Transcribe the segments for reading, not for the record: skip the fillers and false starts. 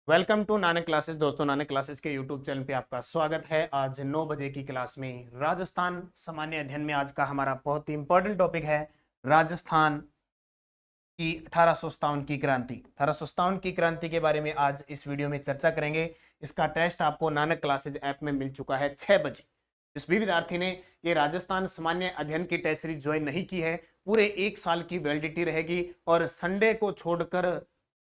Welcome to Nanak classes. दोस्तों, Nanak classes के YouTube channel पे आपका स्वागत है। आज 9 बजे की क्लास में राजस्थान सामान्य अध्ययन में आज का हमारा बहुत ही इंपॉर्टेंट टॉपिक है राजस्थान की 1857 की क्रांति। 1857 की क्रांति के बारे में आज इस वीडियो में चर्चा करेंगे। इसका टेस्ट आपको नानक क्लासेज ऐप में मिल चुका है 6 बजे। जिस भी विद्यार्थी ने ये राजस्थान सामान्य अध्ययन की टेस्ट सीरीज ज्वाइन नहीं की है, पूरे 1 साल की वैलिडिटी रहेगी और संडे को छोड़कर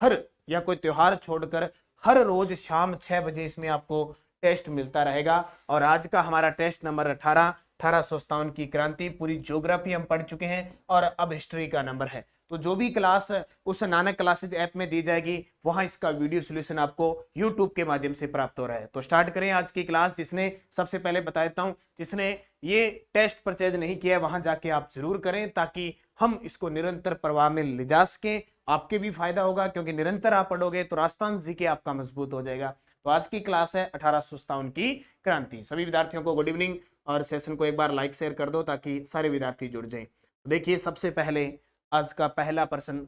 हर या कोई त्योहार छोड़कर हर रोज शाम 6 बजे इसमें आपको टेस्ट मिलता रहेगा। और आज का हमारा टेस्ट नंबर 1857 की क्रांति, पूरी ज्योग्राफी हम पढ़ चुके हैं और अब हिस्ट्री का नंबर है। तो जो भी क्लास उस नानक क्लासेज ऐप में दी जाएगी वहां इसका वीडियो सॉल्यूशन आपको यूट्यूब के माध्यम से प्राप्त हो रहा है। तो स्टार्ट करें आज की क्लास। जिसने सबसे पहले बता देता हूं, जिसने ये टेस्ट परचेज नहीं किया है वहां जाके आप जरूर करें, ताकि हम इसको निरंतर प्रवाह में ले जा सके। आपके भी फायदा होगा, क्योंकि निरंतर आप पढ़ोगे तो राजस्थान जीके आपका मजबूत हो जाएगा। तो आज की क्लास है 1857 की क्रांति। सभी विद्यार्थियों को गुड इवनिंग और सेशन को एक बार लाइक शेयर कर दो ताकि सारे विद्यार्थी जुड़ जाएं। तो देखिए, सबसे पहले आज का पहला प्रश्न,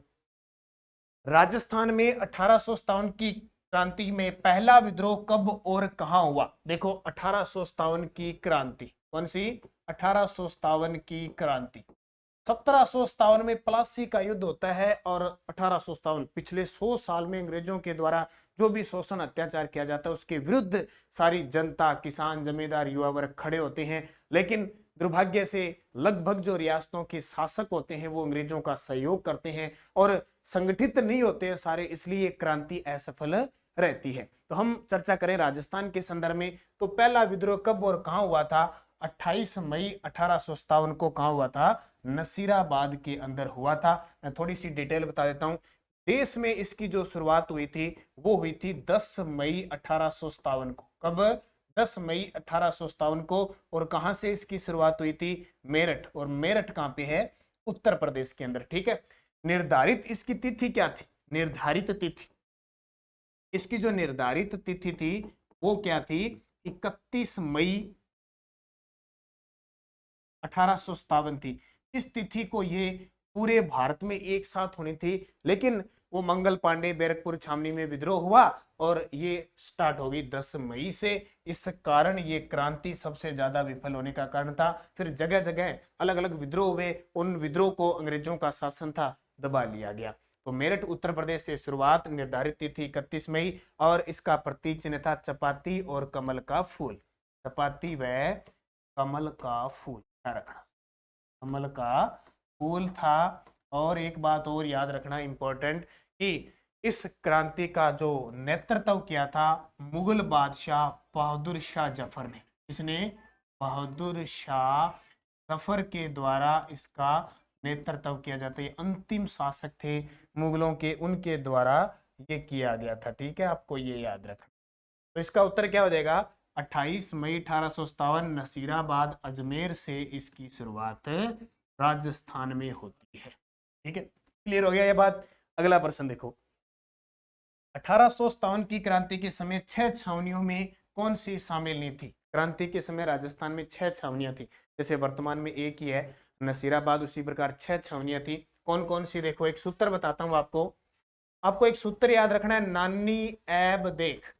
राजस्थान में 1857 की क्रांति में पहला विद्रोह कब और कहां हुआ? देखो, 1857 की क्रांति कौन सी? 1857 की क्रांति 1757 में प्लासी का युद्ध होता है और 1857 पिछले 100 साल में अंग्रेजों के द्वारा जो भी शोषण अत्याचार किया जाता है उसके विरुद्ध सारी जनता, किसान, जमींदार, युवा वर्ग खड़े होते हैं। लेकिन दुर्भाग्य से लगभग जो रियासतों के शासक होते हैं वो अंग्रेजों का सहयोग करते हैं और संगठित नहीं होते हैं सारे, इसलिए क्रांति असफल रहती है। तो हम चर्चा करें राजस्थान के संदर्भ में, तो पहला विद्रोह कब और कहां हुआ था? 28 मई 1857 को कहां हुआ था? नसीराबाद के अंदर हुआ था। मैं थोड़ी सी डिटेल बता देता हूं। देश में इसकी जो शुरुआत हुई थी वो हुई थी 10 मई 1857 को। कब? 10 मई 1857 को। और कहां से इसकी शुरुआत हुई थी? मेरठ। और मेरठ कहां पे है? उत्तर प्रदेश के अंदर। ठीक है। निर्धारित इसकी तिथि क्या थी? निर्धारित तिथि, इसकी जो निर्धारित तिथि थी वो क्या थी? 31 मई 1857 थी। इस तिथि को ये पूरे भारत में एक साथ होनी थी, लेकिन वो मंगल पांडे बैरकपुर छावनी में विद्रोह हुआ और ये स्टार्ट हो गई 10 मई से। इस कारण ये क्रांति सबसे ज्यादा विफल होने का कारण था। फिर जगह जगह अलग अलग विद्रोह हुए, उन विद्रोह को अंग्रेजों का शासन था दबा लिया गया। तो मेरठ उत्तर प्रदेश से शुरुआत, निर्धारित तिथि 31 मई और इसका प्रतीक चिन्ह था चपाती और कमल का फूल। चपाती व कमल का फूल रखना, कमल का फूल था। और एक बात और याद रखना इंपॉर्टेंट, कि इस क्रांति का जो नेतृत्व किया था मुगल बादशाह बहादुर शाह जफर ने। इसने बहादुर शाह जफर के द्वारा इसका नेतृत्व किया जाता है। अंतिम शासक थे मुगलों के, उनके द्वारा ये किया गया था। ठीक है, आपको ये याद रखना। तो इसका उत्तर क्या हो जाएगा? 28 मई 1857 नसीराबाद अजमेर से इसकी शुरुआत राजस्थान में होती है। ठीक है, क्लियर हो गया ये बात। अगला प्रश्न देखो, 1857 की क्रांति के समय 6 छावनियों में कौन सी शामिल नहीं थी? क्रांति के समय राजस्थान में 6 छावनियां थी। जैसे वर्तमान में एक ही है नसीराबाद, उसी प्रकार 6 छावनियां थी। कौन कौन सी? देखो, एक सूत्र बताता हूं आपको एक सूत्र याद रखना है, नानी ऐब देख।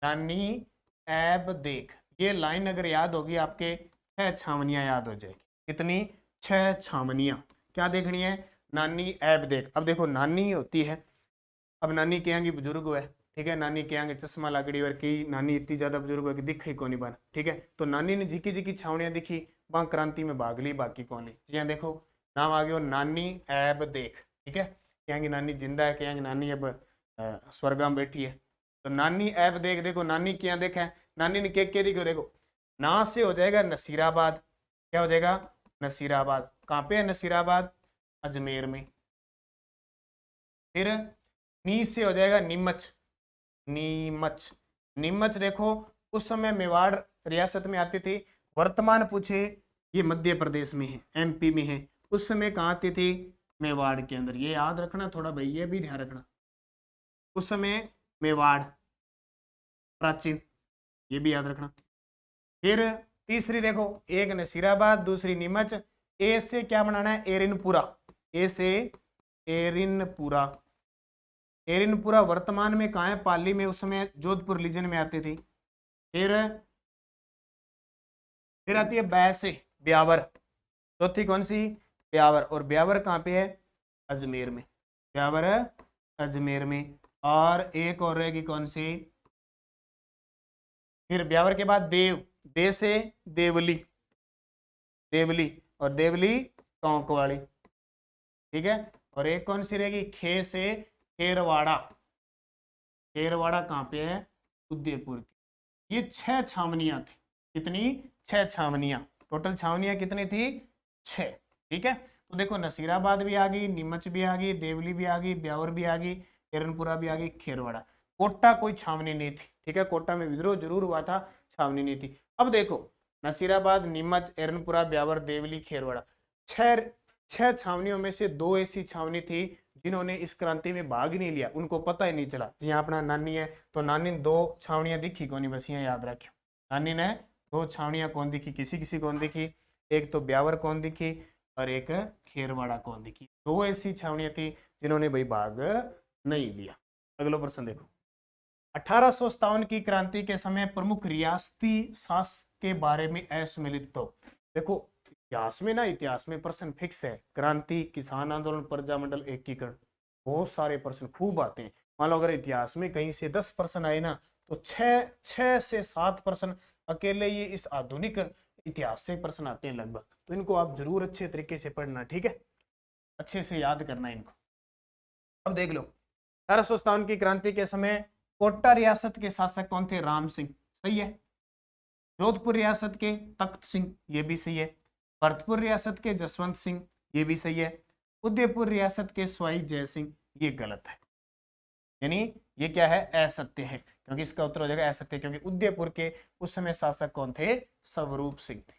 नानी ऐब देख, ये लाइन अगर याद होगी आपके 6 छावनियां याद हो जाएगी। कितनी? 6 छावनियां। क्या देखनी है? नानी ऐब देख। अब देखो, नानी होती है, अब नानी के यहाँ की बुजुर्ग है। ठीक है, नानी के यहाँ के चश्मा लागड़ी और की नानी इतनी ज्यादा बुजुर्ग है कि दिखे को नहीं बना। ठीक है, तो नानी ने जिकी जिकी छावनियां दिखी वहां क्रांति में भाग ली, बाकी कौन है? जी हाँ, देखो नाम आ गया नानी ऐब देख। ठीक है, यहाँ की नानी जिंदा है, यहाँ की नानी अब स्वर्गा में बैठी है। तो नानी ऐब देख, देखो नानी के यहाँ देखा है, नानी ने के देखो, देखो ना से हो जाएगा नसीराबाद। क्या हो जाएगा? नसीराबाद। कहाँ पे है नसीराबाद? अजमेर में। फिर नी से हो जाएगा नीमच। नीमच, नीमच देखो उस समय मेवाड़ रियासत में आती थी। वर्तमान पूछे ये मध्य प्रदेश में है, एमपी में है। उस समय कहाँ आती थी? मेवाड़ के अंदर। ये याद रखना थोड़ा भाई, ये भी ध्यान रखना। उस समय मेवाड़ प्राचीन, ये भी याद रखना। फिर तीसरी देखो, एक नसीराबाद, दूसरी नीमच। ए से क्या बनाना है? एरिनपुरा। ए से एरिनपुरा। एरनपुरा वर्तमान में कहाँ है, पाली में, उस समय जोधपुर रीजन में आती थी। फिर आती है बैसे, ब्यावर, चौथी कौन सी, ब्यावर, और ब्यावर कहाँ पे है, अजमेर में, ब्यावर अजमेर में। और एक और रहेगी कौन सी, फिर ब्यावर के बाद देव, दे से देवली, देवली, और देवली टोंक वाली, ठीक है। और एक कौन सी रहेगी, खे से खेरवाड़ा, खेरवाड़ा कहाँ पे है, उदयपुर की। ये 6 छावनियां थी, कितनी, 6 छावनियां, टोटल छावनियां कितनी थी, 6, ठीक है। तो देखो नसीराबाद भी आ गई, नीमच भी आ गई, देवली भी आ गई, ब्यावर भी आ गई, एरनपुरा भी आ गई, खेरवाड़ा। कोटा कोई छावनी नहीं थी, ठीक है, कोटा में विद्रोह जरूर हुआ था, छावनी नहीं थी। अब देखो नसीराबाद, नीमच, एरनपुरा, ब्यावर, देवली, खेरवाड़ा, 6 छावनियों में से 2 ऐसी छावनी थी जिन्होंने इस क्रांति में भाग नहीं लिया, उनको पता ही नहीं चला। जी हाँ, अपना नानी है तो नानी ने 2 छावनियां दिखी कौन, बस यहाँ याद रखियो, नानी ने 2 छावनियां कौन दिखी, किसी किसी कौन दिखी, एक तो ब्यावर कौन दिखी और एक खेरवाड़ा कौन दिखी। 2 ऐसी छावनियां थी जिन्होंने भाई भाग नहीं लिया। अगला प्रश्न देखो, 1857 की क्रांति के समय प्रमुख रियासती शासक के बारे में असम्मिलित। तो देखो इतिहास में ना, इतिहास में प्रश्न फिक्स है, क्रांति, किसान आंदोलन, प्रजामंडल, एकीकरण, बहुत सारे प्रश्न खूब आते हैं। मान लो अगर इतिहास में कहीं से 10 प्रश्न आए ना, तो 6 से 7 प्रश्न अकेले ये इस आधुनिक इतिहास से प्रश्न आते हैं लगभग। तो इनको आप जरूर अच्छे तरीके से पढ़ना, ठीक है, अच्छे से याद करना इनको। अब देख लो 1857 की क्रांति के समय कोटा रियासत के शासक कौन थे, राम सिंह, सही है। जोधपुर रियासत के तख्त सिंह, ये भी सही है। भरतपुर रियासत के जसवंत सिंह, ये भी सही है। उदयपुर रियासत के स्वाई जय सिंह, ये गलत है, यानी ये क्या है, असत्य है, क्योंकि इसका उत्तर हो जाएगा असत्य, क्योंकि उदयपुर के उस समय शासक कौन थे, स्वरूप सिंह थे।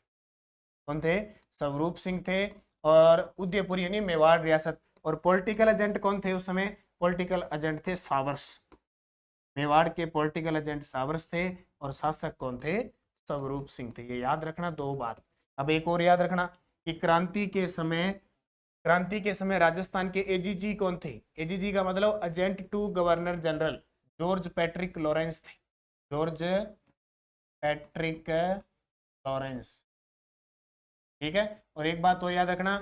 कौन थे, स्वरूप सिंह थे। और उदयपुर यानी मेवाड़ रियासत, और पॉलिटिकल एजेंट कौन थे उस समय, पॉलिटिकल एजेंट थे सावरस, मेवाड़ के पॉलिटिकल एजेंट सावरस थे, और शासक कौन थे, स्वरूप सिंह थे। ये याद रखना 2 बात। अब एक और याद रखना कि क्रांति के समय राजस्थान के एजीजी कौन थे, एजीजी का मतलब agent to governor general, George Patrick Lawrence थे, जॉर्ज पैट्रिक लॉरेंस, ठीक है। और एक बात और याद रखना,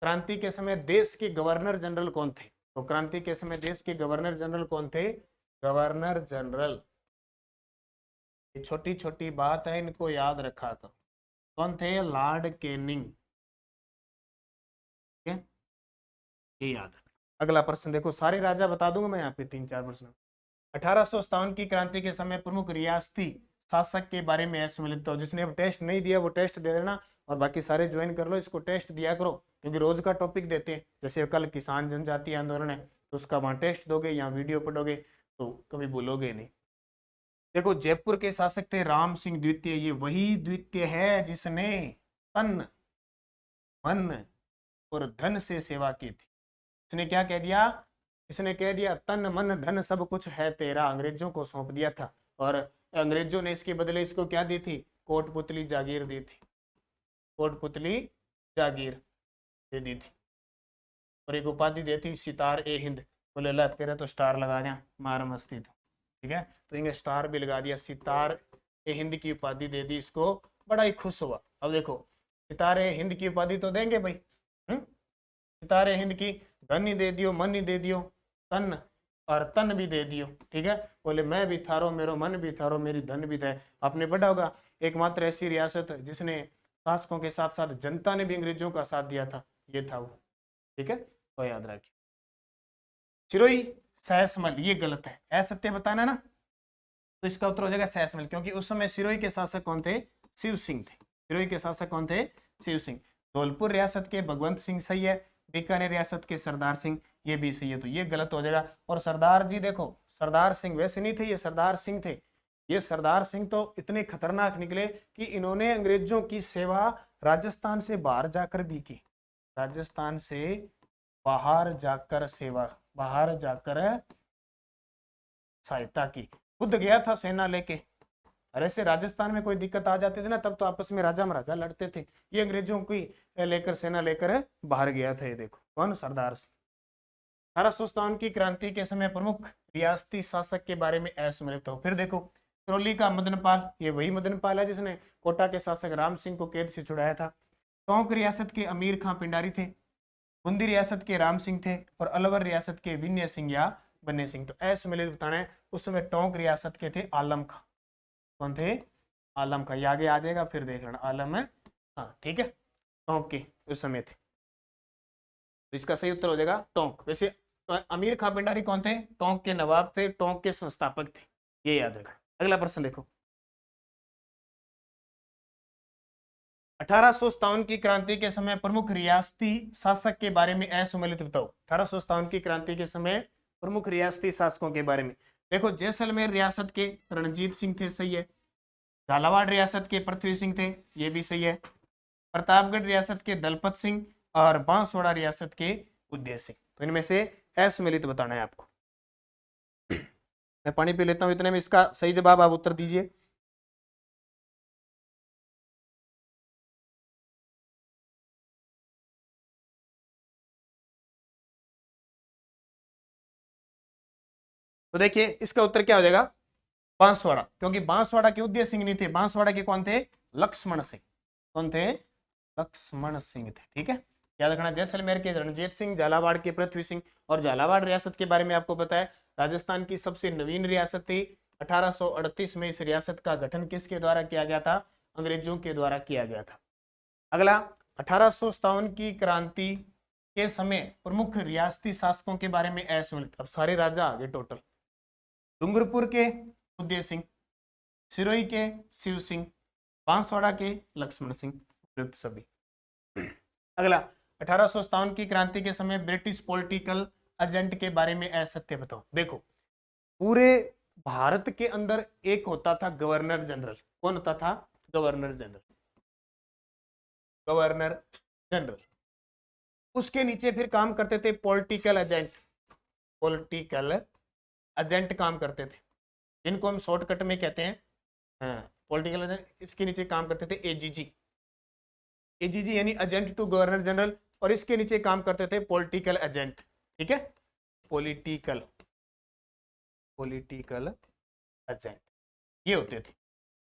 क्रांति के समय देश के गवर्नर जनरल कौन थे, तो क्रांति के समय देश के गवर्नर जनरल कौन थे, गवर्नर जनरल, ये छोटी छोटी बात है, इनको याद रखा करो, कौन थे, लॉर्ड कैनिंग, ठीक है, ये याद रखना। अगला प्रश्न देखो, सारे राजा बता दूंगा मैं यहाँ पे 3-4 प्रश्न। 1857 की क्रांति के समय प्रमुख रियासती शासक के बारे में सम्मिलित हो, जिसने अब टेस्ट नहीं दिया वो टेस्ट दे देना, और बाकी सारे ज्वाइन कर लो, इसको टेस्ट दिया करो, क्योंकि रोज का टॉपिक देते हैं। जैसे कल किसान जनजाति आंदोलन है, तो उसका वहाँ टेस्ट दोगे, यहाँ वीडियो पढ़ोगे, तो कभी भूलोगे नहीं। देखो जयपुर के शासक थे राम सिंह द्वितीय, ये वही द्वितीय है जिसने तन मन और धन से सेवा की थी। इसने क्या कह दिया, इसने कह दिया तन मन धन सब कुछ है तेरा, अंग्रेजों को सौंप दिया था, और अंग्रेजों ने इसके बदले इसको क्या दी थी, कोटपुतली जागीर दी थी, कोटपुतली जागीर दे दी थी, और एक उपाधि दी थी सितार ए हिंद, बोले ला तेरा तो स्टार लगा दिया, मार मस्ती तो, ठीक है, तो इन्हें स्टार भी लगा दिया, सितार ए हिंद की उपाधि दे दी इसको, बड़ा ही खुश हुआ। अब देखो सितारे हिंद की उपाधि तो देंगे भाई, सितारे हिंद की, धन ही दे दियो, मन ही दे दियो, तन और तन भी दे दियो, ठीक है, बोले मैं भी थारो, मेरो मन भी थारो, मेरी धन भी थे। आपने पढ़ा होगा एकमात्र ऐसी रियासत जिसने शासकों के साथ साथ जनता ने भी अंग्रेजों का साथ दिया था, ये था वो, ठीक है, तो याद रखिए। चिरोई सहसमल, ये गलत है, असत्य बताना ना, तो इसका उत्तर हो जाएगा सहसमल, क्योंकि उस समय सिरोही के शासक कौन थे, शिव सिंह थे, सिरोही के शासक कौन थे, शिव सिंह। धौलपुर रियासत के भगवंत सिंह सही है, बीकानेर रियासत के सरदार सिंह, ये भी सही है, तो ये गलत हो जाएगा। और सरदार जी देखो, सरदार सिंह वैसे नहीं थे, ये सरदार सिंह थे, ये सरदार सिंह तो इतने खतरनाक निकले कि इन्होंने अंग्रेजों की सेवा राजस्थान से बाहर जाकर भी की, राजस्थान से बाहर जाकर सेवा, बाहर जाकर सहायता की, खुद गया था सेना लेके। अरे से राजस्थान में कोई दिक्कत आ जाती थी ना, तब तो आपस में राजा महाराजा लड़ते थे, ये अंग्रेजों की लेकर सेना लेकर बाहर गया था, ये देखो कौन, सरदार सिंह। 1857 की क्रांति के समय प्रमुख रियासती शासक के बारे में असमर्थ हो। फिर देखो, करौली का मदनपाल, ये वही मदनपाल है जिसने कोटा के शासक राम सिंह को कैद से छुड़ाया था। टोंक रियासत के अमीर खां पिंडारी थे। बूंदी रियासत के राम सिंह थे। और अलवर रियासत के विनय सिंह या बन्ने सिंह। तो असमर्थ बताना है। उस समय टोंक रियासत के थे आलम खां। कौन थे? आलम खां। ये आगे आ जाएगा, फिर देख लेना। आलम है, हाँ ठीक है, टोंक के उस समय थे। तो इसका सही उत्तर हो जाएगा टोंक। वैसे तो अमीर खां पिंडारी कौन थे? टोंक के नवाब थे, टोंक के संस्थापक थे, ये याद रखना। अगला प्रश्न देखो, 1857 की क्रांति के समय प्रमुख रियासती शासक के बारे में असुमेलित बताओ। 1857 की क्रांति के समय प्रमुख रियासती शासकों के बारे में देखो, जैसलमेर रियासत के रणजीत सिंह थे, सही है। झालावाड़ रियासत के पृथ्वी सिंह थे, ये भी सही है। प्रतापगढ़ रियासत के दलपत सिंह और बांसवाड़ा रियासत के उदय सिंह। तो इनमें से असुमेलित बताना है आपको। मैं पानी पी लेता हूं, इतने में इसका सही जवाब आप उत्तर दीजिए। तो देखिए इसका उत्तर क्या हो जाएगा? बांसवाड़ा, क्योंकि बांसवाड़ा के उदय सिंह नहीं थे, बांसवाड़ा के कौन थे? लक्ष्मण सिंह। कौन थे? लक्ष्मण सिंह थे, ठीक है। याद रखना, जैसलमेर के रणजीत सिंह, झालावाड़ के पृथ्वी सिंह। और झालावाड़ रियासत के बारे में आपको पता है, राजस्थान की सबसे नवीन रियासत थी। 1838 में इस रियासत का गठन किसके द्वारा किया गया था? अंग्रेजों के द्वारा किया गया था। अगला, 1857 की क्रांति के समय प्रमुख रियासती शासकों के बारे में असुमेलित। अब सारे राजा आ गए टोटल। डूंगरपुर के उदय सिंह, सिरोही के शिव सिंह, बांसवाड़ा के लक्ष्मण सिंह, उपयुक्त सभी। अगला, 1857 की क्रांति के समय ब्रिटिश पॉलिटिकल एजेंट के बारे में असत्य बताओ। देखो, पूरे भारत के अंदर एक होता था गवर्नर जनरल। कौन होता था? Governor general. Governor general. उसके नीचे फिर काम करते थे पॉलिटिकल एजेंट। पॉलिटिकल एजेंट काम करते थे, जिनको हम शॉर्टकट में कहते हैं, हाँ, पॉलिटिकल एजेंट। इसके नीचे काम करते थे एजीजी। एजीजी यानी एजेंट टू गवर्नर जनरल। और इसके नीचे काम करते थे पॉलिटिकल एजेंट, ठीक है। पॉलिटिकल एजेंट ये होते थे।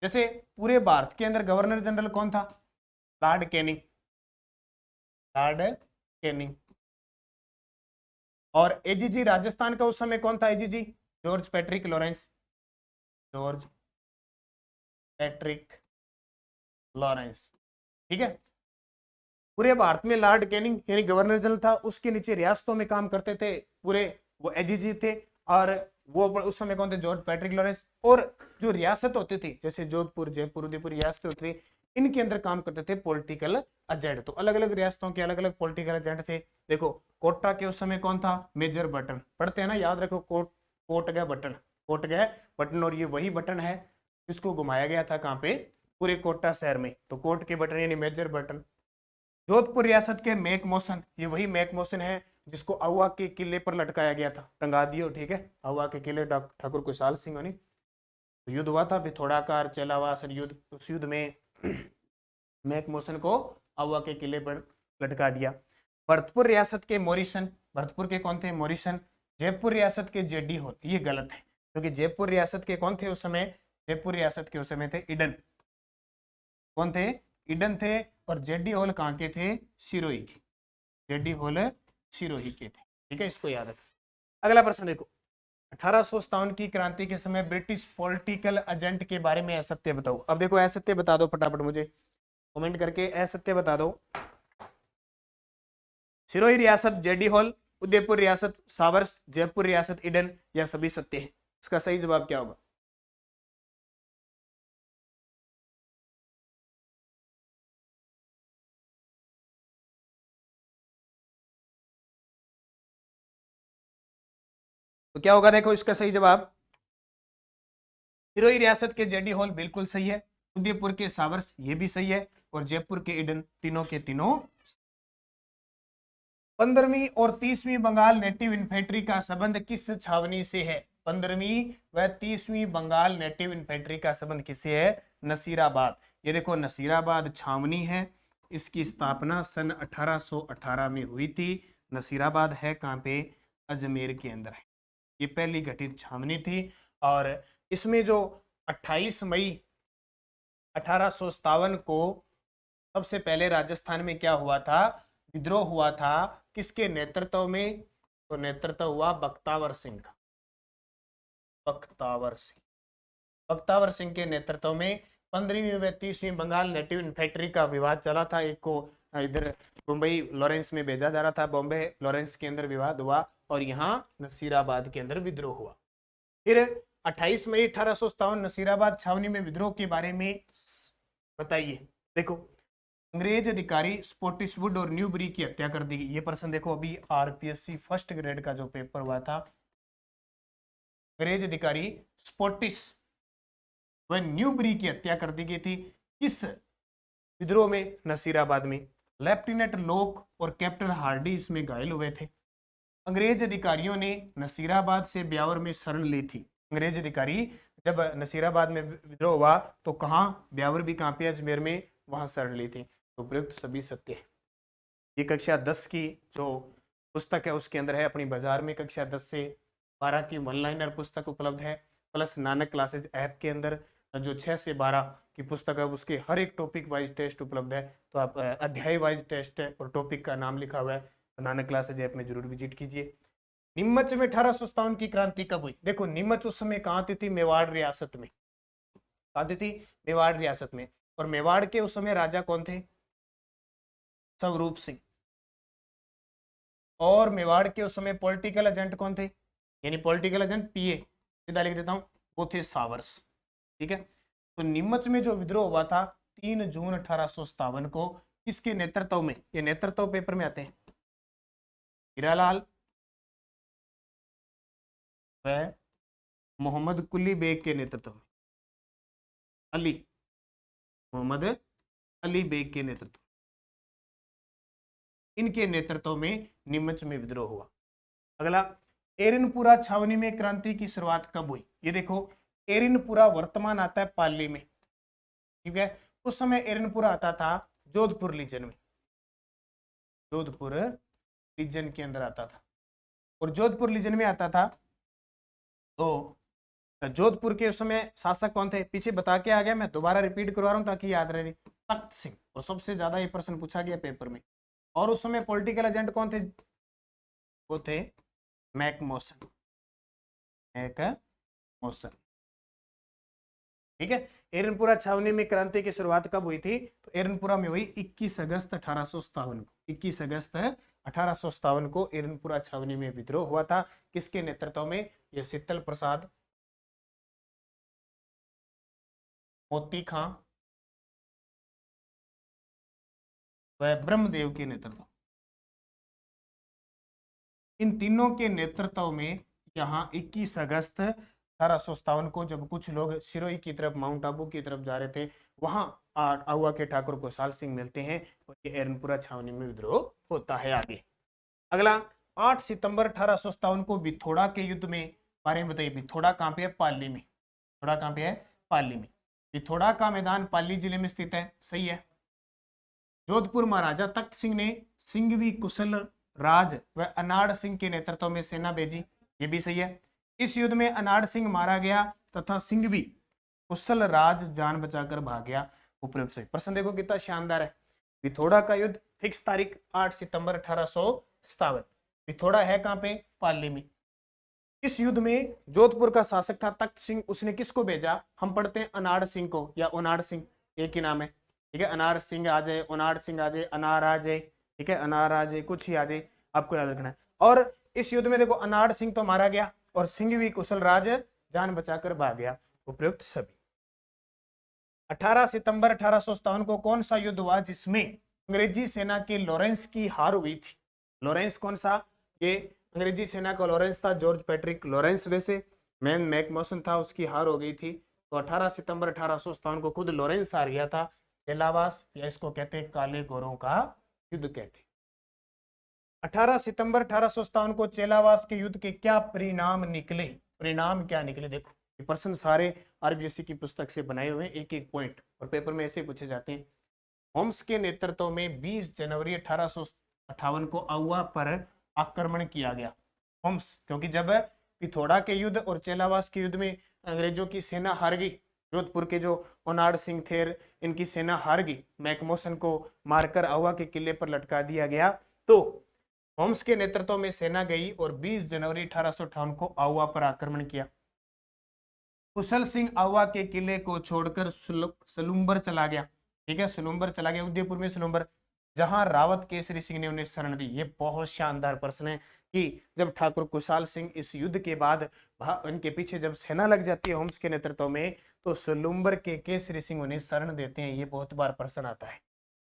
जैसे पूरे भारत के अंदर गवर्नर जनरल कौन था? Lord Canning. Lord Canning. और एजीजी राजस्थान का उस समय कौन था? AGG George Patrick Lawrence. George Patrick Lawrence, ठीक है। पूरे भारत में लॉर्ड कैनिंग यानी गवर्नर जनरल था। उसके नीचे रियासतों में काम करते थे पूरे, वो एजीजी थे। और वो उस समय कौन थे? George Patrick Lawrence. और जो रियासत होती थी, जैसे जोधपुर, जयपुर, उदयपुर रियासतें होती थी, इनके अंदर काम करते थे पॉलिटिकल एजेंट। तो अलग अलग रियासतों के अलग अलग पॉलिटिकल एजेंट थे। देखो, कोटा के उस समय कौन था? Major Burton. पढ़ते हैं ना, याद रखो, कोट गया बटन, कोट गया बटन। और ये वही बटन है जिसको घुमाया गया था कहाँ पे? पूरे कोटा शहर में। तो कोट के बटन यानी मेजर बटन। जोधपुर रियासत के मेक मोशन, ये वही मेक मोशन है जिसको अहुआ के किले पर लटकाया गया था। टंगा दियो, ठीक है। अहुआ के किले ठाकुर कुशाल सिंह होनी। तो युद्ध हुआ था पिथौराकार, चलावासर युद्ध। उस युद्ध में मेक मोशन को अहुआ के किले पर लटका दिया। भरतपुर रियासत के मोरिसन, भरतपुर के कौन थे? मोरिसन। जयपुर रियासत के जेडी हॉल, ये गलत है, क्योंकि जयपुर रियासत के कौन थे उस समय? जयपुर रियासत के उस समय थे ईडन। कौन थे? ईडन थे। और जेडी हॉल कहाँ के थे? सिरोही के। जेडी हॉल सिरोही के थे, ठीक है, इसको याद रखें। अगला प्रश्न देखो, 1857 की क्रांति के समय ब्रिटिश पॉलिटिकल एजेंट के बारे में असत्य बताओ। अब देखो, असत्य बता दो फटाफट, मुझे कमेंट करके असत्य बता दो। सिरोही रियासत जेडी हॉल, उदयपुर रियासत सावर्स, जयपुर रियासत ईडन, या सभी सत्य है। इसका सही जवाब क्या होगा? तो क्या होगा? देखो, इसका सही जवाब सिरोही रियासत के जेडी हॉल बिल्कुल सही है। उदयपुर के सावर्स ये भी सही है। और जयपुर के ईडन, तीनों के तीनों। 15वीं और 30वीं बंगाल नेटिव इन्फेंट्री का संबंध किस छावनी से है? 15वीं व 30वीं बंगाल नेटिव इन्फेंट्री का संबंध किससे है? नसीराबाद। ये देखो, नसीराबाद छावनी है। इसकी स्थापना सन 1818 में हुई थी। नसीराबाद है कहाँ पे? अजमेर के अंदर है। ये पहली गठित छावनी थी और इसमें जो 28 मई 1857 को सबसे पहले राजस्थान में क्या हुआ था, विद्रोह हुआ था। किसके नेतृत्व में? तो नेतृत्व हुआ बख्तावर सिंह का। बख्तावर सिंह, बख्तावर सिंह के नेतृत्व में 15वीं व 30वीं बंगाल नेटिव इन्फेंट्री का विवाद चला था। एक को इधर मुंबई लॉरेंस में भेजा जा रहा था, बॉम्बे लॉरेंस के अंदर विवाद हुआ और यहाँ नसीराबाद के अंदर विद्रोह हुआ। फिर 28 मई 1857 नसीराबाद छावनी में विद्रोह के बारे में बताइए। देखो, अंग्रेज अधिकारी स्पॉटिसवुड और न्यूबरी की हत्या कर दी गई। ये प्रश्न देखो, अभी आरपीएससी फर्स्ट ग्रेड का जो पेपर हुआ था, अंग्रेज अधिकारी स्पॉटिस व न्यूबरी की हत्या कर दी गई थी। किस विद्रोह में? नसीराबाद में। लेफ्टिनेंट लोक और कैप्टन हार्डी इसमें घायल हुए थे। अंग्रेज अधिकारियों ने नसीराबाद से ब्यावर में शरण ली थी। अंग्रेज अधिकारी जब नसीराबाद में विद्रोह हुआ तो कहाँ? ब्यावर भी कहाँ पे? अजमेर में, वहां शरण ली थी। तो उपयुक्त सभी सत्य है। ये कक्षा 10 की जो पुस्तक है उसके अंदर है, अपनी बाजार में कक्षा 10 से 12 की वन लाइनर पुस्तक उपलब्ध है, प्लस नानक क्लासेज ऐप के अंदर जो 6 से 12 की पुस्तक है उसके हर एक टॉपिक वाइज टेस्ट उपलब्ध है। तो आप अध्याय वाइज टेस्ट है और टॉपिक का नाम लिखा हुआ है, तो नानक क्लासेज ऐप में जरूर विजिट कीजिए। नीमच में 1857 की क्रांति कब हुई? देखो, नीमच उस समय कहाँ थी? मेवाड़ रियासत में। कहाँ थी? मेवाड़ रियासत में। और मेवाड़ के उस समय राजा कौन थे? स्वरूप सिंह। और मेवाड़ के उस समय पॉलिटिकल एजेंट कौन थे? यानी पॉलिटिकल एजेंट पीए, सीधा लिख देता हूं, वो थे सावर्स। ठीक है, तो नीमच में जो विद्रोह हुआ था 3 जून 1857 को, किसके नेतृत्व में? ये नेतृत्व पेपर में आते हैं। हीरालाल व मोहम्मद कुली बेग के नेतृत्व में। अली, मोहम्मद अली बेग के नेतृत्व, इनके नेतृत्व में नीमच में विद्रोह हुआ। अगला, एरनपुरा छावनी में क्रांति की शुरुआत कब हुई? ये देखो, एरनपुरा वर्तमान आता है पाली में। ठीक है, उस समय एरनपुरा आता था जोधपुर रीजन में, जोधपुर रीजन के अंदर आता था। और जोधपुर रीजन में आता था तो जोधपुर के उस समय शासक कौन थे? पीछे बता के आ गया, मैं दोबारा रिपीट करवा रहा हूं ताकि याद रहे। तख्त सिंह, और सबसे ज्यादा ये प्रश्न पूछा गया पेपर में। और उस समय पॉलिटिकल एजेंट कौन थे? वो थे मैकमोसन, मैकमोसन। ठीक है, एरनपुरा छावनी में क्रांति की शुरुआत कब हुई थी? तो एरनपुरा में हुई 21 अगस्त 1857 को। 21 अगस्त 1857 को एरनपुरा छावनी में विद्रोह हुआ था। किसके नेतृत्व में? ये शीतल प्रसाद, मोती खां व ब्रह्मदेव के नेतृत्व, इन तीनों के नेतृत्व में यहाँ 21 अगस्त 1857 को जब कुछ लोग सिरोही की तरफ, माउंट आबू की तरफ जा रहे थे, वहां आहुआ के ठाकुर कुशाल सिंह मिलते हैं और ये एरनपुरा छावनी में विद्रोह होता है। आगे अगला, 8 सितंबर 1857 को बिथोड़ा के युद्ध में बारे में बताइए। बिथोड़ा कहाँ पे है? पाली में। बिथोड़ा कहाँ पे है? पाली में। बिथोड़ा का मैदान पाली जिले में स्थित है, सही है। जोधपुर महाराजा तख्त सिंह ने सिंघवी कुशल राज व अनाड़ सिंह के नेतृत्व में सेना भेजी, ये भी सही है। इस युद्ध में अनाड़ सिंह मारा गया तथा सिंघवी कुशल राज जान बचाकर भाग गया। उपयुक्त सही। प्रश्न देखो कितना शानदार है। बिथोड़ा का युद्ध, फिक्स तारीख 8 सितंबर 1857। बिथोड़ा है कहाँ पे? पाली में। इस युद्ध में जोधपुर का शासक था तख्त सिंह, उसने किसको भेजा? हम पढ़ते हैं अनाड़ सिंह को या उनाड़ सिंह, एक ही नाम है। ठीक है, अनार सिंह आ जाए, उनाड़ सिंह आ जाए, अनार आ जाए, ठीक है, अनार आ जाए, कुछ ही आ जाए, आपको याद रखना है। और इस युद्ध में देखो, अनाड़ सिंह तो मारा गया और सिंह भी कुशल राज जान बचाकर भाग गया। उपयुक्त सभी। 18 सितंबर 1857 को कौन सा युद्ध हुआ जिसमें अंग्रेजी सेना के लॉरेंस की हार हुई थी? लॉरेंस कौन सा? ये अंग्रेजी सेना का लॉरेंस था, जॉर्ज पैट्रिक लॉरेंस। वैसे मैन मैकमोसन था, उसकी हार हो गई थी। तो 18 सितंबर 1857 को खुद लॉरेंस हार गया था। चेलावास, या इसको कहते हैं काले गोरों का युद्ध कहते हैं। 18 सितंबर 1857 को चेलावास के युद्ध के क्या परिणाम निकले? परिणाम क्या निकले? देखो, ये प्रश्न सारे आरबीएससी की पुस्तक से बनाए हुए, एक एक पॉइंट, और पेपर में ऐसे पूछे जाते हैं। होम्स के नेतृत्व में 20 जनवरी 1858 को आहुआ पर आक्रमण किया गया। होम्स, क्योंकि जब पिथौरा के युद्ध और चेलावास के युद्ध में अंग्रेजों की सेना हार गई, जोधपुर के जो ओनाड सिंह थे इनकी सेना हार गई, मैकमोसन को मारकर आवा के किले पर लटका दिया गया, तो होम्स के नेतृत्व में सेना गई और 20 जनवरी 1858 को आवा पर आक्रमण किया। कुशल सिंह आवा के किले को छोड़कर सलूम्बर चला गया, ठीक है, सलूम्बर चला गया, उदयपुर में सलूम्बर, जहां रावत केसरी सिंह ने उन्हें शरण दी। ये बहुत शानदार प्रश्न है कि जब ठाकुर कुशाल सिंह इस युद्ध के बाद उनके पीछे जब सेना लग जाती है होम्स के नेतृत्व में, तो सलूम्बर के केसरी सिंह उन्हें शरण देते हैं। ये बहुत बार प्रश्न आता है।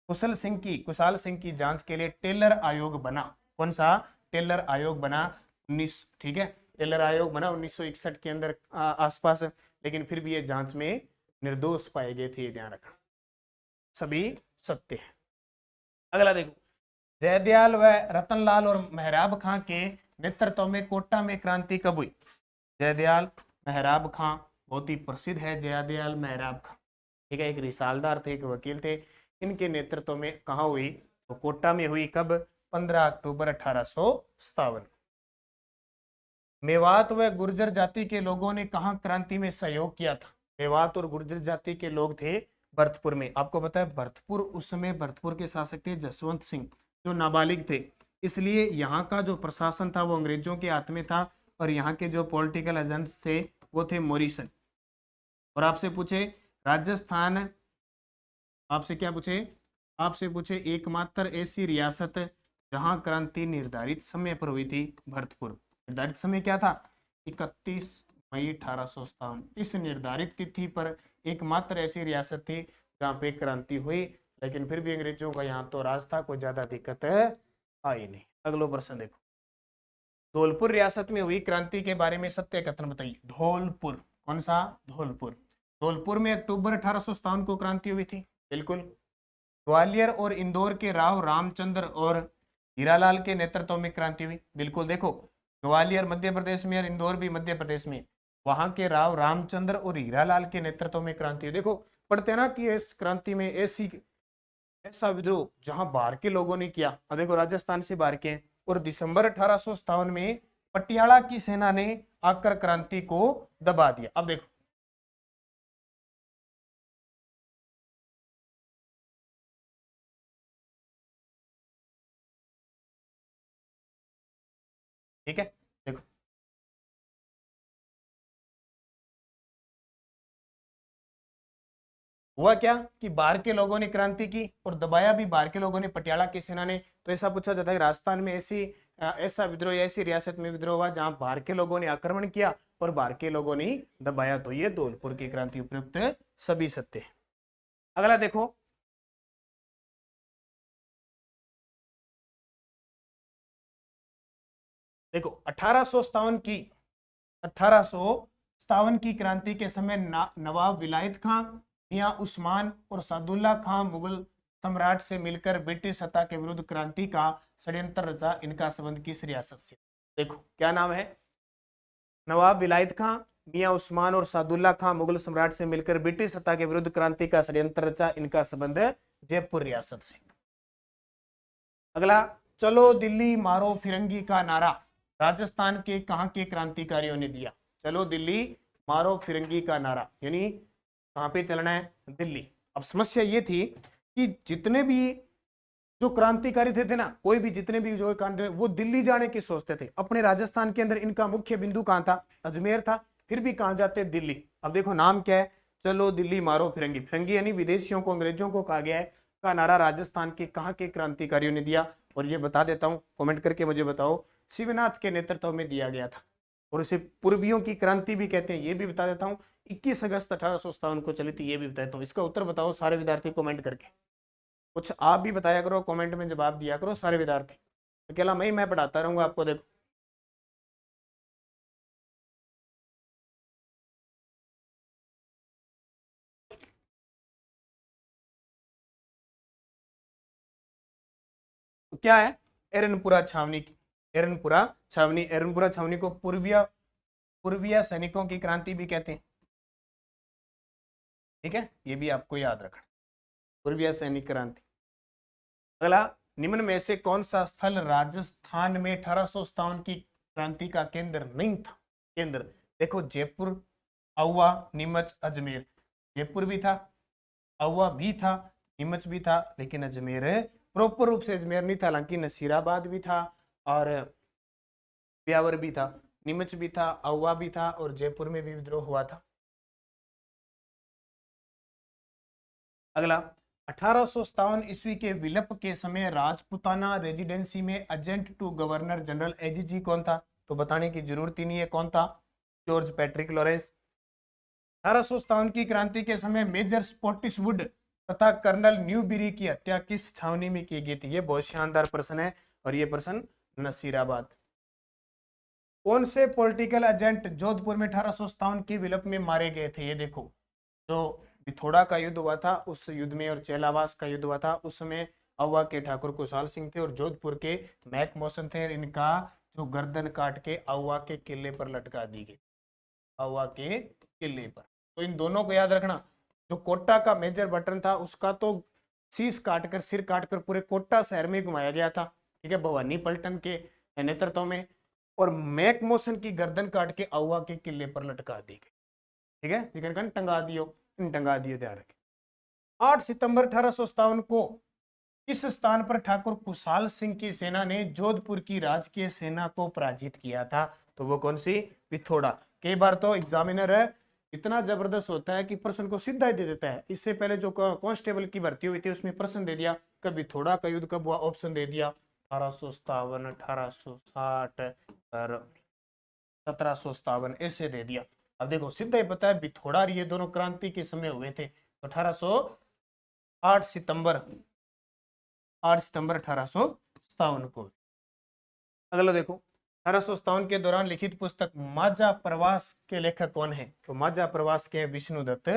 कुशाल सिंह की जांच के लिए टेलर आयोग बना। कौन सा? टेलर आयोग बना 19, ठीक है, टेलर आयोग बना 1961 के अंदर आसपास, लेकिन फिर भी ये जांच में निर्दोष पाए गए थे, ये ध्यान रखना, सभी सत्य है। अगला देखो, जयदयाल व रतनलाल और मेहराब खां के नेतृत्व में कोटा में क्रांति कब हुई? जयदयाल मेहराब खां, बहुत ही प्रसिद्ध है जयदयाल मेहराब खां, ठीक है, एक रिसालदार थे, एक वकील थे, इनके नेतृत्व में कहाँ हुई? तो कोटा में हुई। कब? 15 अक्टूबर 1857। मेवात व गुर्जर जाति के लोगों ने कहाँ क्रांति में सहयोग किया था? मेवात और गुर्जर जाति के लोग थे भरतपुर में। आपको पता है भरतपुर, उस समय भरतपुर के शासक थे जसवंत सिंह, जो नाबालिग थे, इसलिए यहाँ का जो प्रशासन था वो अंग्रेजों के हाथ में था, और यहाँ के जो पॉलिटिकल एजेंट्स थे वो थे मॉरिसन। और आपसे पूछे राजस्थान, आपसे क्या पूछे? आपसे पूछे एकमात्र ऐसी रियासत जहां क्रांति निर्धारित समय पर हुई थी, भरतपुर। निर्धारित समय क्या था? 31 मई 1857। इस निर्धारित तिथि पर एकमात्र ऐसी रियासत थी जहां पे क्रांति हुई, लेकिन फिर भी अंग्रेजों का यहाँ तो राज था, कोई ज्यादा दिक्कत आई नहीं। अगला प्रश्न देखो, धौलपुर रियासत में हुई क्रांति के बारे में सत्य कथन बताइए। धौलपुर, कौन सा? धौलपुर। धौलपुर में अक्टूबर 1857 को क्रांति हुई थी, बिल्कुल। ग्वालियर और इंदौर के राव रामचंद्र और हीरालाल के नेतृत्व में क्रांति हुई, बिल्कुल। देखो, ग्वालियर मध्य प्रदेश में और इंदौर भी मध्य प्रदेश में, वहां के राव रामचंद्र और हीरालाल के नेतृत्व में क्रांति हुई। देखो, पढ़ते ना कि इस क्रांति में ऐसा विद्रोह जहां बाहर के लोगों ने किया, और देखो राजस्थान से बाहर के, और दिसंबर 1857 में पटियाला की सेना ने आकर क्रांति को दबा दिया। अब देखो, ठीक है, देखो हुआ क्या कि बाहर के लोगों ने क्रांति की और दबाया भी बाहर के लोगों ने, पटियाला की सेना ने। तो ऐसा पूछा जाता है राजस्थान में ऐसा विद्रोह या ऐसी रियासत में विद्रोह हुआ जहां बाहर के लोगों ने आक्रमण किया और बाहर के लोगों ने दबाया, तो ये धौलपुर की क्रांति उपयुक्त सभी सत्य है। अगला देखो, देखो 1857 की क्रांति के समय नवाब विलायत खां, मियां उस्मान और सादुल्ला खां मुगल सम्राट से मिलकर ब्रिटिश सत्ता के विरुद्ध क्रांति का षड्यंत्र रचा। इनका संबंध किस रियासत से? देखो क्या नाम है? नवाब विलायत खां, मियां उस्मान और सादुल्ला खां मुगल सम्राट से मिलकर ब्रिटिश सत्ता के विरुद्ध क्रांति का षड्यंत्र रचा। इनका संबंध जयपुर रियासत से। अगला, चलो दिल्ली मारो फिरंगी का नारा राजस्थान के कहां के क्रांतिकारियों ने दिया? चलो दिल्ली मारो फिरंगी का नारा, यानी कहां पे चलना है? दिल्ली। अब समस्या ये थी कि जितने भी जो क्रांतिकारी थे ना, कोई भी जितने भी जो क्रांति, वो दिल्ली जाने की सोचते थे। अपने राजस्थान के अंदर इनका मुख्य बिंदु कहां था? अजमेर था, फिर भी कहां जाते? दिल्ली। अब देखो नाम क्या है? चलो दिल्ली मारो फिरंगी। फिरंगी यानी विदेशियों को, अंग्रेजों को कहा गया है, का नारा राजस्थान के कहां के क्रांतिकारियों ने दिया? और ये बता देता हूं, कमेंट करके मुझे बताओ, शिवनाथ के नेतृत्व में दिया गया था, और इसे पूर्वियों की क्रांति भी कहते हैं, ये भी बता देता हूं। 21 अगस्त 1857 को चली थी, ये भी बताता हूँ। इसका उत्तर बताओ सारे विद्यार्थी कमेंट करके। कुछ आप भी बताया करो, कमेंट में जवाब दिया करो सारे विद्यार्थी। अकेला मैं पढ़ाता रहूंगा आपको। देखो तो क्या है? एरनपुरा छावनी की, एरनपुरा छावनी, एरनपुरा छावनी को पूर्विया सैनिकों की क्रांति भी कहते हैं, ठीक है, ये भी आपको याद रखना, पूर्विया सैनिक क्रांति। अगला, निम्न में से कौन सा स्थल राजस्थान में 1857 की क्रांति का केंद्र नहीं था। केंद्र देखो, जयपुर, आउवा, नीमच, अजमेर। जयपुर भी था, आउवा भी था, नीमच भी था, लेकिन अजमेर प्रॉपर रूप से अजमेर नहीं था। हालांकि नसीराबाद भी था और ब्यावर भी था, नीमच भी था, आउवा भी था और जयपुर में भी विद्रोह हुआ था। अगला, 1857 ईस्वी के विलप के समय राजपुताना रेजिडेंसी में agent to governor general AGG कौन था? तो बताने की जरूरत ही नहीं है कौन था, जॉर्ज पैट्रिक लॉरेंस। 1857 की क्रांति के समय मेजर स्पॉटिसवुड तथा कर्नल न्यूबेरी की हत्या किस छावनी में की गई थी? ये बहुत शानदार प्रश्न है और ये प्रश्न नसीराबाद। कौन से पॉलिटिकल एजेंट जोधपुर में 1857 के विलप में मारे गए थे? ये देखो, जो पिथौरा का युद्ध हुआ था उस युद्ध में और चेलावास का युद्ध हुआ था उस समय अवा के ठाकुर कुशाल सिंह थे और जोधपुर के मैक मोशन थे। इनका जो गर्दन काट के अवा के किले पर लटका दी गई, अवा के किले पर। तो इन दोनों को याद रखना। जो कोटा का मेजर बटन था उसका तो शीश काटकर, सिर काटकर पूरे कोटा शहर में घुमाया गया था, ठीक है, भवानी पलटन के नेतृत्व में। और मैक मोशन की गर्दन काट के अवा के किले पर लटका दी गई, ठीक है, जिक्र टंगा दियो, ध्यान रखें। 8 सितंबर 1857 को किस स्थान पर ठाकुर कुशाल सिंह की सेना ने जोधपुर की राजकीय सेना को पराजित किया था? तो वो कौन सी? पिथौरा। कई बार तो एग्जामिनर इतना जबरदस्त होता है कि प्रश्न को सीधा ही दे देता है। इससे पहले जो कांस्टेबल की भर्ती हुई थी उसमें प्रश्न दे दिया, कभी थोड़ा का युद्ध कब हुआ, ऑप्शन दे दिया 1857, 1860 और 1757 ऐसे दे दिया। अब देखो सीधा ही पता है बिथोड़ा और ये दोनों क्रांति के समय हुए थे। 8 सितंबर 1857 को। अगला देखो, 1857 के दौरान लिखित पुस्तक माझा प्रवास के लेखक कौन है? तो माझा प्रवास के विष्णुदत्त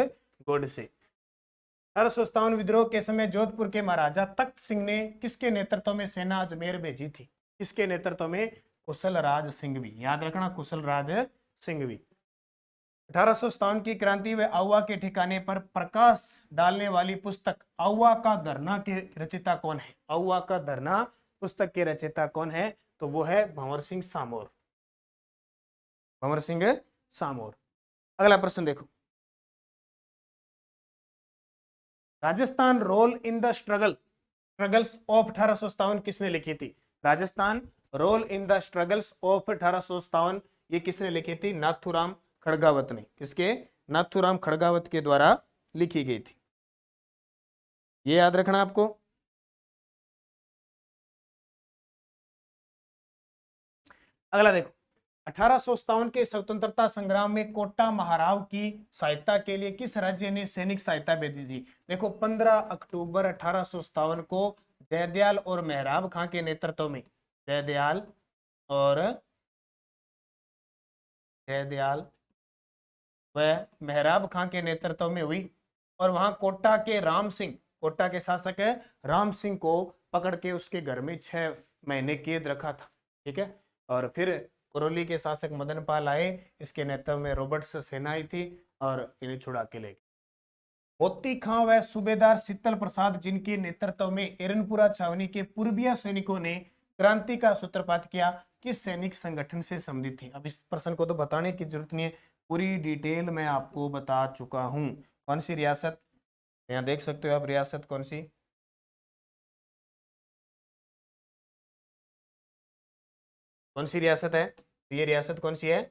गोडसे। 1857 विद्रोह के समय जोधपुर के महाराजा तख्त सिंह ने किसके नेतृत्व में सेना अजमेर भेजी थी? किसके नेतृत्व में? कुशल राज सिंघवी। याद रखना, कुशल राज सिंघवी। 1857 की क्रांति व आउवा के ठिकाने पर प्रकाश डालने वाली पुस्तक आउवा का धरना के रचयिता कौन है? आउवा का धरना पुस्तक के रचयिता कौन है? तो वो है भंवर सिंह सामोर, भंवर सिंह सामोर। अगला प्रश्न देखो, Rajasthan role in the struggles of 1857 किसने लिखी थी? Rajasthan role in the struggles of 1857 ये किसने लिखी थी? नाथूराम खड़गावत ने। किसके? नाथूराम खड़गावत के द्वारा लिखी गई थी। ये याद रखना आपको। अगला देखो, 1857 के स्वतंत्रता संग्राम में कोटा महाराव की सहायता के लिए किस राज्य ने सैनिक सहायता भेजी थी? देखो, 15 अक्टूबर 1857 को जयदयाल और मेहराब खां के नेतृत्व में, जयदयाल व मेहराब खां के नेतृत्व में हुई और वहां कोटा के राम सिंह, कोटा के शासक है राम सिंह को पकड़ के उसके घर में 6 महीने कैद रखा था, ठीक है। और फिर करौली के शासक मदन पाल आए, इसके नेतृत्व में रॉबर्ट्स सेना आई थी और इन्हें छुड़ा के ले गए। मोती खां व सूबेदार शीतल प्रसाद जिनके नेतृत्व में एरनपुरा छावनी के पूर्वीय सैनिकों ने क्रांति का सूत्रपात किया, किस सैनिक संगठन से संबंधित थे? अब इस प्रश्न को तो बताने की जरूरत नहीं है, पूरी डिटेल मैं आपको बता चुका हूं। कौन सी रियासत? यहाँ देख सकते हो आप, रियासत कौन सी? कौन सी रियासत है? ये रियासत कौन सी है?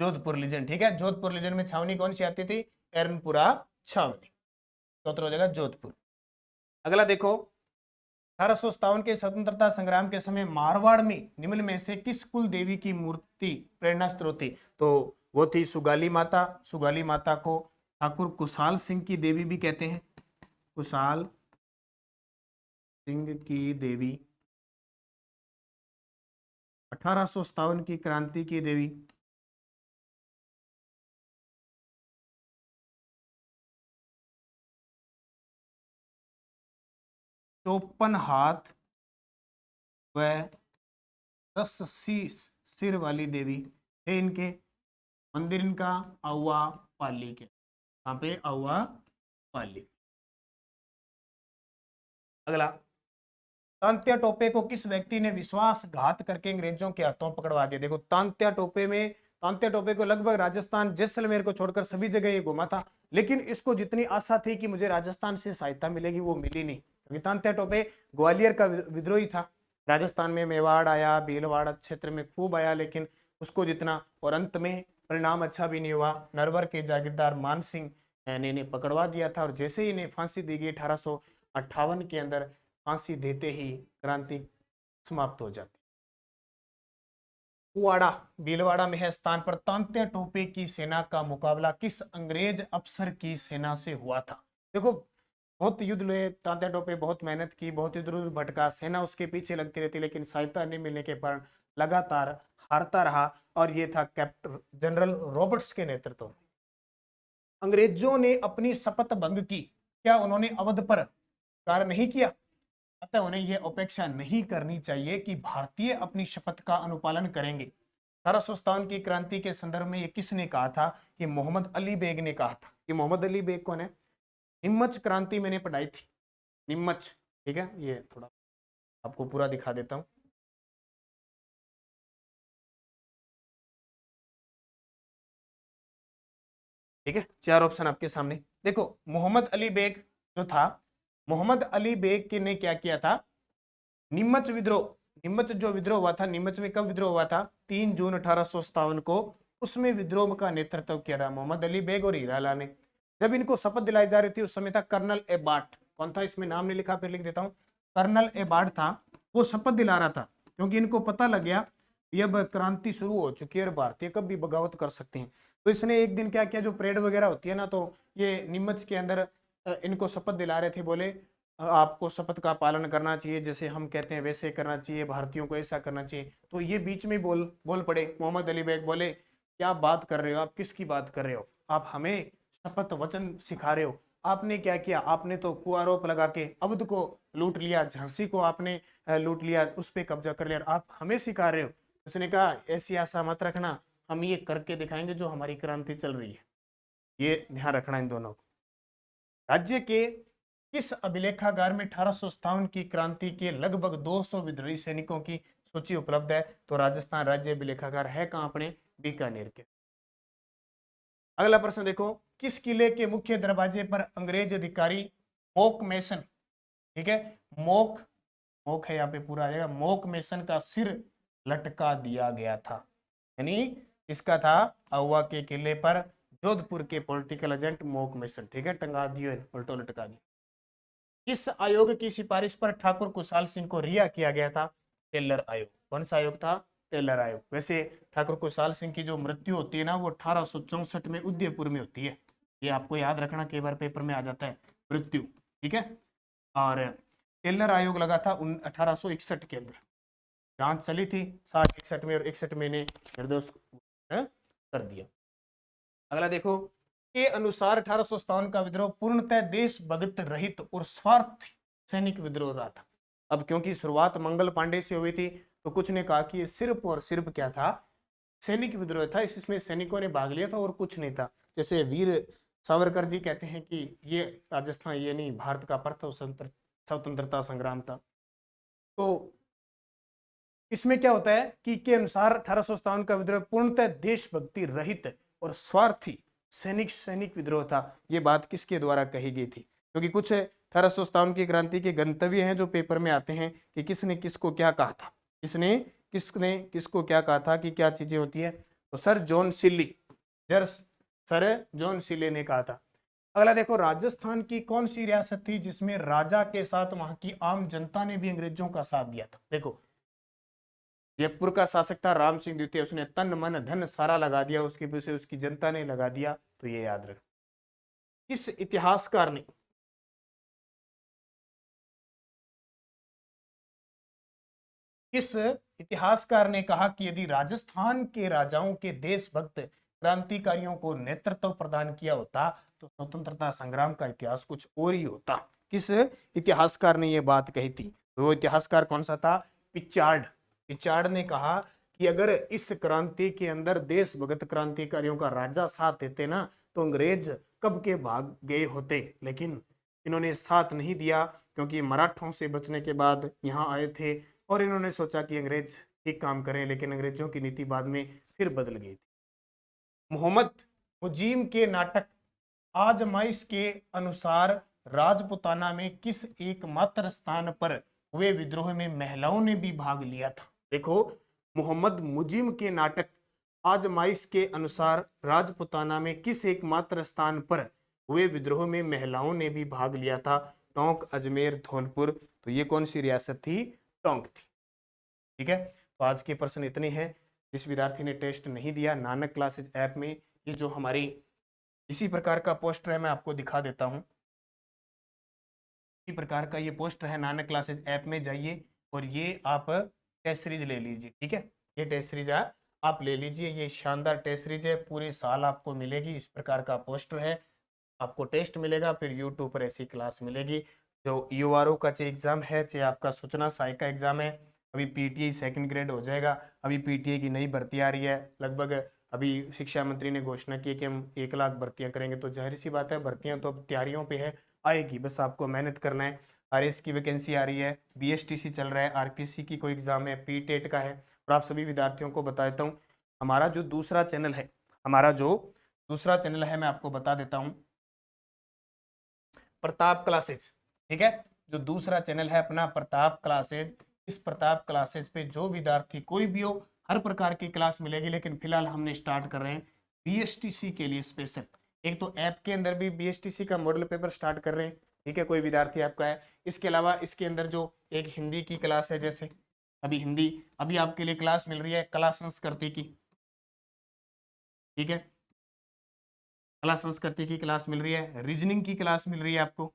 जोधपुर लीजन, ठीक है। जोधपुर लीजन में छावनी कौन सी आती थी? एरनपुरा छावनी, तो उत्तर हो जाएगा जोधपुर। अगला देखो, 1857 के स्वतंत्रता संग्राम के समय मारवाड़ में निम्न में से किस कुल देवी की मूर्ति प्रेरणा स्रोत थी? तो वो थी सुगाली माता। सुगाली माता को ठाकुर कुशाल सिंह की देवी भी कहते हैं, कुशाल सिंह की देवी, 1857 की क्रांति की देवी। चौपन हाथ व 10 शीश सिर वाली देवी है इनके। मंदिर इनका आउवा पाली के, यहाँ पे आउवा पाली। अगला, तांत्या टोपे को किस व्यक्ति ने विश्वासघात करके अंग्रेजों के हाथों पकड़वा दिया? देखो तांत्या टोपे को लगभग राजस्थान जैसलमेर को छोड़कर सभी जगह ये घुमा था, लेकिन इसको जितनी आशा थी कि मुझे राजस्थान से सहायता मिलेगी वो मिली नहीं, क्योंकि तांत्या टोपे ग्वालियर का विद्रोही था। राजस्थान में मेवाड़ आया, भीलवाड़ा क्षेत्र में खूब आया, लेकिन उसको जितना, और अंत में परिणाम अच्छा भी नहीं हुआ। नरवर के जागीरदार मान सिंह ने पकड़वा दिया था, और जैसे ही इन्हें फांसी दी गई 1858 के अंदर, फांसी देते ही क्रांति समाप्त हो जाती। कुवाड़ा भीलवाड़ा में है स्थान पर तांत्या टोपे की सेना का मुकाबला किस अंग्रेज अफसर की सेना से हुआ था? देखो बहुत युद्ध लड़े तांत्या टोपे, बहुत मेहनत की, बहुत इधर उधर भटका, सेना उसके पीछे लगती रहती, लेकिन सहायता नहीं मिलने के कारण लगातार हारता रहा, और ये था कैप्टन जनरल रॉबर्ट्स के नेतृत्व में। अंग्रेजों ने अपनी शपथ भंग की, क्या उन्होंने अवध पर कार्य नहीं किया? अतः उन्हें यह अपेक्षा नहीं करनी चाहिए कि भारतीय अपनी शपथ का अनुपालन करेंगे। 1857 की क्रांति के संदर्भ में ये किसने कहा था? कि मोहम्मद अली बेग ने कहा था। कि मोहम्मद अली बेग कौन है? नीमच क्रांति मैंने पढ़ाई थी, नीमच, ठीक है। ये थोड़ा आपको पूरा दिखा देता हूं। ठीक है, 4 ऑप्शन आपके सामने। देखो मोहम्मद अली बेग जो था, मोहम्मद अली बेग के ने क्या किया था? नीमच विद्रोह, नीमच जो विद्रोह हुआ था, नीमच में कब विद्रोह हुआ था? 3 जून 1857 को, उसमें विद्रोह का नेतृत्व किया था मोहम्मद अली बेग और हीरालाल ने। जब इनको शपथ दिलाई जा रही थी उस समय था कर्नल एबार्ट। कौन था? इसमें नाम नहीं लिखा, फिर लिख देता हूं, कर्नल एबार्ट था, वो शपथ दिला रहा था, क्योंकि इनको पता लग गया ये अब क्रांति शुरू हो चुकी है और भारतीय कब भी बगावत कर सकते हैं। तो इसने एक दिन क्या किया, जो परेड वगैरह होती है ना, तो ये नीमच के अंदर इनको शपथ दिला रहे थे, बोले आपको शपथ का पालन करना चाहिए, जैसे हम कहते हैं वैसे करना चाहिए, भारतीयों को ऐसा करना चाहिए। तो ये बीच में बोल पड़े मोहम्मद अली बेग, बोले क्या बात कर रहे हो आप, किसकी बात कर रहे हो, आप हमें शपथ वचन सिखा रहे हो। आपने क्या किया? आपने तो कुआरोप लगा के अवध को लूट लिया, झांसी को आपने लूट लिया, उस पर कब्जा कर लिया, आप हमें सिखा रहे हो। उसने कहा ऐसी आशा मत रखना, हम ये करके दिखाएंगे जो हमारी क्रांति चल रही है। ये ध्यान रखना इन दोनों को। राज्य के किस अभिलेखागार में 1857 की क्रांति के लगभग 200 विद्रोही सैनिकों की सूची उपलब्ध है? तो राजस्थान राज्य अभिलेखागार है कहां? अपने बीकानेर के। अगला प्रश्न देखो, किस किले के मुख्य दरवाजे पर अंग्रेज अधिकारी मोक मेसन, ठीक है, मोक है यहाँ पे पूरा आ जाएगा, मोक मेसन का सिर लटका दिया गया था? यानी इसका था अहुआ के किले पर जोधपुर के पॉलिटिकल एजेंट मोक मेसन, ठीक है, टंगा दियो, उल्टो लटका दिया। किस आयोग की सिफारिश पर ठाकुर कुशाल सिंह को रिहा किया गया था? टेलर आयोग। कौन सा आयोग था? टेलर आयोग। वैसे ठाकुर कुशाल सिंह की जो मृत्यु होती है ना, वो 1864 में उदयपुर में होती है। ये आपको याद रखना, कई बार पेपर में आ जाता है मृत्यु, ठीक है। और टेलर आयोग लगा था 1861 के अंदर, जांच चली थी 60-61 में, और 61 में निर्दोष कर दिया। अगला देखो, के अनुसार 1857 का विद्रोह पूर्णतः देशभक्त रहित और स्वार्थी सैनिक विद्रोह रहा था। अब क्योंकि शुरुआत मंगल पांडे से हुई थी, तो कुछ ने कहा कि ये सिर्फ और सिर्फ क्या था? सैनिक विद्रोह था, इसमें सैनिकों ने भाग लिया था और कुछ नहीं था। जैसे वीर सावरकर जी कहते हैं कि ये राजस्थान, ये नहीं, भारत का प्रथम स्वतंत्रता संग्राम था। तो इसमें क्या होता है कि के अनुसार 1857 का विद्रोह पूर्णतः देशभक्ति रहित और स्वार्थी सैनिक विद्रोह था। ये बात किसके द्वारा कही गई थी? क्योंकि कुछ 1857 की क्रांति के गंतव्य हैं जो पेपर में आते हैं कि किसने किसको क्या कहा था, किसने किसको क्या कहा था, कि क्या चीजें होती है। तो सर जॉन सिले ने कहा था। अगला देखो, राजस्थान की कौन सी रियासत थी जिसमें राजा के साथ वहां की आम जनता ने भी अंग्रेजों का साथ दिया था? देखो, जयपुर का शासक था राम सिंह द्वितीय, उसने तन मन धन सारा लगा दिया, उसके पीछे उसकी जनता ने लगा दिया। तो ये याद रख। किस इतिहासकार ने कहा कि यदि राजस्थान के राजाओं के देशभक्त क्रांतिकारियों को नेतृत्व प्रदान किया होता तो स्वतंत्रता संग्राम का इतिहास कुछ और ही होता? किस इतिहासकार ने यह बात कही थी? तो वो इतिहासकार कौन सा था? पिचार्ड ने कहा कि अगर इस क्रांति के अंदर देशभक्त क्रांतिकारियों का राजा साथ देते ना, तो अंग्रेज कब के भाग गए होते। लेकिन इन्होंने साथ नहीं दिया, क्योंकि मराठों से बचने के बाद यहाँ आए थे और इन्होंने सोचा कि अंग्रेज ठीक काम करें, लेकिन अंग्रेजों की नीति बाद में फिर बदल गई थी। मोहम्मद मुजीम के नाटक आजमाइश के अनुसार राजपुताना में किस एकमात्र स्थान पर हुए विद्रोह में महिलाओं ने भी भाग लिया था? देखो, मोहम्मद मुजिम के नाटक आजमाइश के अनुसार राजपुताना में किस एकमात्र स्थान पर हुए विद्रोह में महिलाओं ने भी भाग लिया था? टोंक, अजमेर, धौलपुर। तो ये कौन सी रियासत थी? टोंक थी। ठीक है, तो आज के प्रश्न इतने हैं। जिस विद्यार्थी ने टेस्ट नहीं दिया, नानक क्लासेज ऐप में ये जो हमारी इसी प्रकार का पोस्टर है, मैं आपको दिखा देता हूं। इसी प्रकार का ये पोस्टर है, नानक क्लासेज ऐप में जाइए और ये आप टेस्ट सीरीज ले लीजिए। ठीक है, ये टेस्ट सीरीज आप ले लीजिए। ये शानदार टेस्ट सीरीज है, पूरे साल आपको मिलेगी। इस प्रकार का पोस्टर है, आपको टेस्ट मिलेगा, फिर यूट्यूब पर ऐसी क्लास मिलेगी। जो यूआरओ का चाहे एग्जाम है, चाहे आपका सूचना सहायक का एग्जाम है, अभी पीटीआई सेकंड ग्रेड हो जाएगा। अभी पीटीआई की नई भर्ती आ रही है, लगभग अभी शिक्षा मंत्री ने घोषणा की कि हम 1 लाख भर्तियां करेंगे। तो जाहिर सी बात है, भर्तियां तो अब तैयारियों पे है, आएगी, बस आपको मेहनत करना है। आरएस की वैकेंसी आ रही है, बीएसटीसी चल रहा है, आरपीसी की कोई एग्जाम है, पीटेट का है। और आप सभी विद्यार्थियों को बता देता हूँ, हमारा जो दूसरा चैनल है, मैं आपको बता देता हूँ, प्रताप क्लासेज। ठीक है, जो दूसरा चैनल है अपना प्रताप क्लासेज, इस प्रताप क्लासेज पे जो विद्यार्थी कोई भी हो, हर प्रकार की क्लास मिलेगी। लेकिन फिलहाल हमने स्टार्ट कर रहे हैं बीएसटीसी के लिए स्पेशल। एक तो ऐप के अंदर भी बीएसटीसी का मॉडल पेपर स्टार्ट कर रहे हैं। ठीक है, कोई विद्यार्थी आपका है। इसके अलावा इसके अंदर जो एक हिंदी की क्लास है, जैसे अभी हिंदी, अभी आपके लिए क्लास मिल रही है कला संस्कृति की। ठीक है, कला संस्कृति की क्लास मिल रही है, रीजनिंग की क्लास मिल रही है आपको,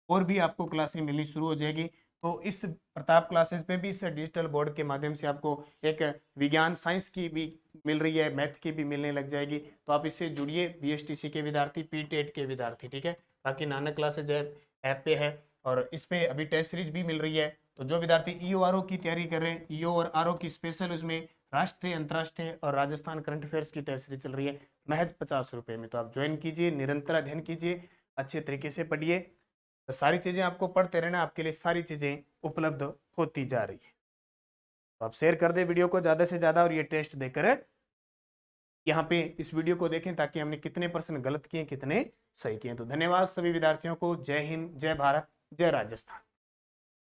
और भी आपको क्लासें मिलनी शुरू हो जाएगी। तो इस प्रताप क्लासेस पे भी इस डिजिटल बोर्ड के माध्यम से आपको एक विज्ञान साइंस की भी मिल रही है, मैथ की भी मिलने लग जाएगी। तो आप इससे जुड़िए, बीएसटीसी के विद्यार्थी, पीटेट के विद्यार्थी। ठीक है, बाकी नानक क्लासेज ऐप पे है और इस पे अभी टेस्ट सीरीज भी मिल रही है। तो जो विद्यार्थी ईओआरओ की तैयारी कर रहे हैं, ईओ और आरओ की स्पेशल, उसमें राष्ट्रीय, अंतर्राष्ट्रीय और राजस्थान करंट अफेयर्स की टेस्ट सीरीज चल रही है महज 50 रुपये में। तो आप ज्वाइन कीजिए, निरंतर अध्ययन कीजिए, अच्छे तरीके से पढ़िए। तो सारी चीजें आपको पढ़ते रहना, आपके लिए सारी चीजें उपलब्ध होती जा रही है। तो आप शेयर कर दे वीडियो को ज्यादा से ज्यादा और ये टेस्ट देकर यहाँ पे इस वीडियो को देखें, ताकि हमने कितने % गलत किए, कितने सही किए। तो धन्यवाद सभी विद्यार्थियों को। जय हिंद, जय भारत, जय राजस्थान।